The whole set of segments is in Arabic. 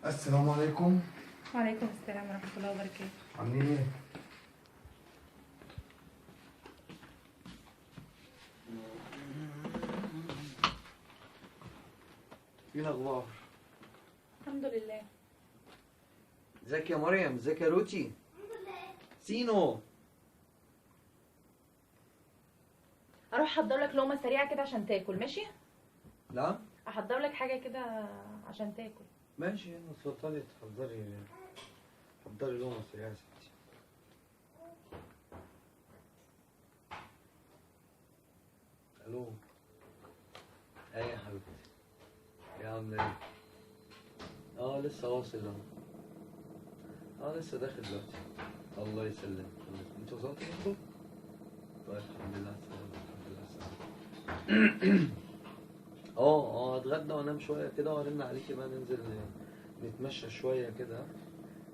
السلام عليكم. وعليكم السلام ورحمة الله وبركاته. عاملين ايه؟ ايه الاخبار؟ الحمد لله. ازيك يا مريم؟ ازيك يا روتي؟ سينو. اروح احضر لك لقمة سريعة كده عشان تاكل، ماشي؟ لا احضر لك حاجة كده عشان تاكل. ماشي، اتفضلي حضري لقمة سريعة يا ستي. الو. ايه يا حبيبتي؟ يا عاملة ايه؟ لسه واصل اهو. لسه داخل دلوقتي. الله يسلمك. انت وصلتي برضه؟ طيب الحمد لله على السلامة. الحمد لله على السلامة. اتغدى وانام شوية كده وارن عليكي بقى ننزل نتمشى شوية كده.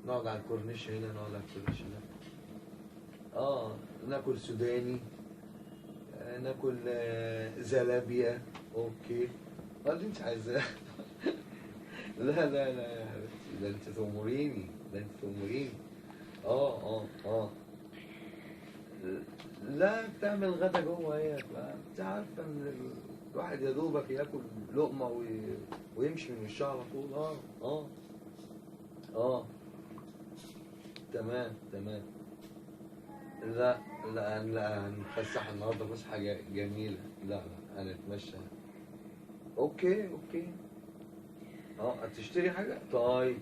نقعد على الكورنيش هنا، نقعد على الكورنيش هنا. ناكل سوداني، ناكل زلابيا. اوكي. اللي انت عايزاه. لا لا لا يا حبيبتي، ده انت تأمريني، ده انت تأمريني. لا بتعمل غدا جوه هي بقى. انت عارفه ان الواحد يا دوبك ياكل لقمه ويمشي من الشارع على طول. تمام. لا لا هنتفسح النهارده فسحه جميله. لا هنتمشى. اوكي. هتشتري حاجه؟ طيب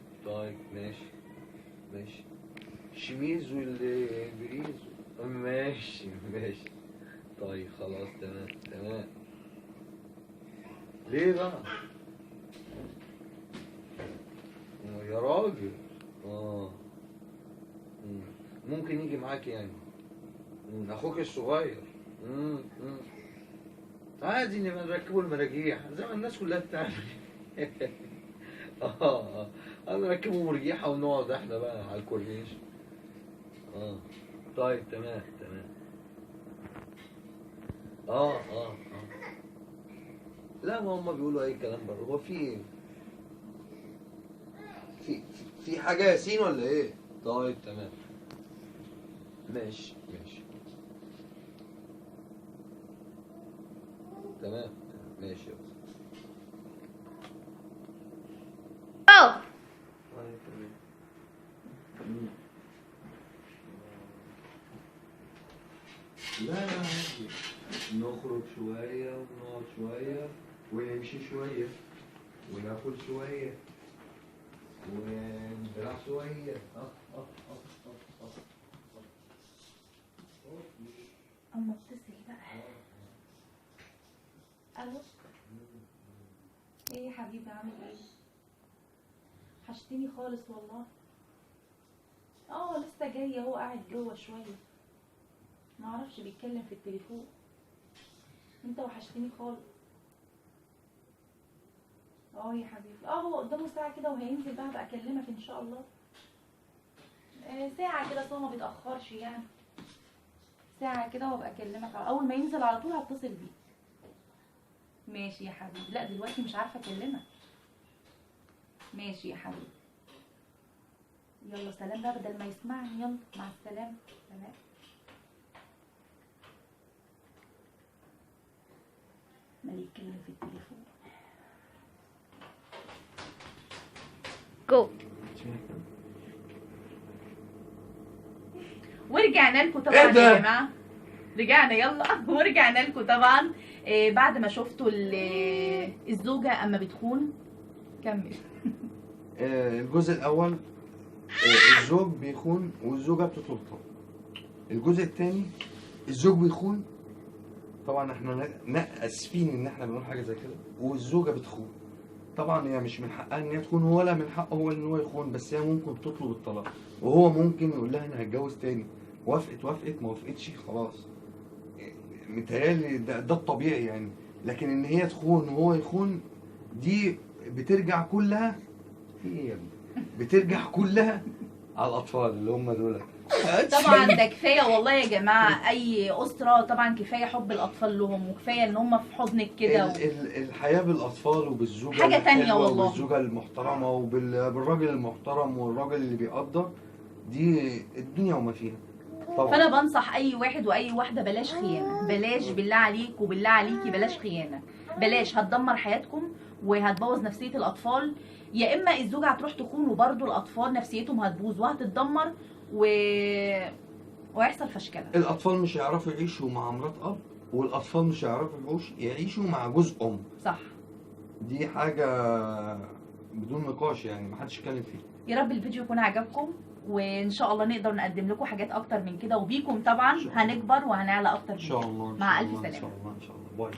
ماشي. شميز والبريز. ماشي. طيب خلاص تمام. ليه بقى؟ يا راجل. ممكن يجي معاك يعني. اخوك الصغير. عادي نبقى نركبه المراجيح زي ما الناس كلها بتعمل. نركبه مرجيحة ونقعد احنا بقى على الكورنيش. طيب تمام. لا ما هم بيقولوا اي كلام برضه. هو في ايه؟ في حاجة ياسين ولا ايه؟ طيب تمام. ماشي. تمام ماشي. طيب تمام. لا عادي، نخرج شوية ونقعد شوية ونمشي شوية وناكل شوية ونلعب شوية. اما اتصل بقى. الو. ايه يا حبيبي عامل ايه؟ حشتني خالص والله. لسه جاي اهو، قاعد جوه شويه. معرفش بيتكلم في التليفون. انت وحشتني خالص. يا حبيبي، هو قدامه ساعه كده وهينزل بقى اكلمك ان شاء الله. ساعه كده، هو ما بيتاخرش يعني. ساعه كده وابقى اكلمك اول ما ينزل على طول هتصل بيك. ماشي يا حبيبي. لا دلوقتي مش عارفه اكلمك. ماشي يا حبيبي. يلا سلام بقى بدل ما يسمعني. يلا مع السلامه. سلام. ما يتكلم في التليفون. جو. ورجعنا لكم طبعا يا جماعه. رجعنا يلا. ورجعنا لكم طبعا بعد ما شفتوا الزوجه اما بتخون. كمل. الجزء الاول الزوج بيخون والزوجه بتطلب. الجزء الثاني الزوج بيخون. طبعا احنا اسفين ان احنا بنقول حاجه زي كده. والزوجه بتخون. طبعا هي مش من حقها ان هي تخون ولا من حقه هو ان هو يخون، بس هي ممكن تطلب الطلاق وهو ممكن يقول لها انا هتجوز تاني. وافقت ما وافقتش خلاص. متهيألي ده الطبيعي يعني. لكن ان هي تخون وهو يخون دي بترجع كلها في ايه يا ابني؟ بترجع كلها على الاطفال اللي هم دول. طبعا ده كفايه والله يا جماعه، اي اسره طبعا كفايه حب الاطفال لهم، وكفايه ان هم في حضنك كده الحياه بالاطفال وبالزوجه حاجة تانية الحلوة والله. وبالزوجه المحترمه وبالراجل المحترم والراجل اللي بيقدر، دي الدنيا وما فيها طبعا. فانا بنصح اي واحد واي واحده بلاش خيانه، بلاش بالله عليك وبالله عليكي بلاش خيانه، بلاش هتدمر حياتكم وهتبوظ نفسيه الاطفال. يا اما الزوجه هتروح تخون وبرده الاطفال نفسيتهم هتبوظ وهتتدمر وهيحصل فشكله. الاطفال مش هيعرفوا يعيشوا مع مرات اب، والاطفال مش هيعرفوا يعيشوا مع جوز ام. صح، دي حاجه بدون نقاش يعني محدش يتكلم فيها. يا رب الفيديو يكون عجبكم، وان شاء الله نقدر نقدم لكم حاجات اكتر من كده، وبيكم طبعا هنكبر وهنعلى اكتر من ان شاء كده. الله. مع الف ان سلامه. شاء الله ان شاء الله. باي.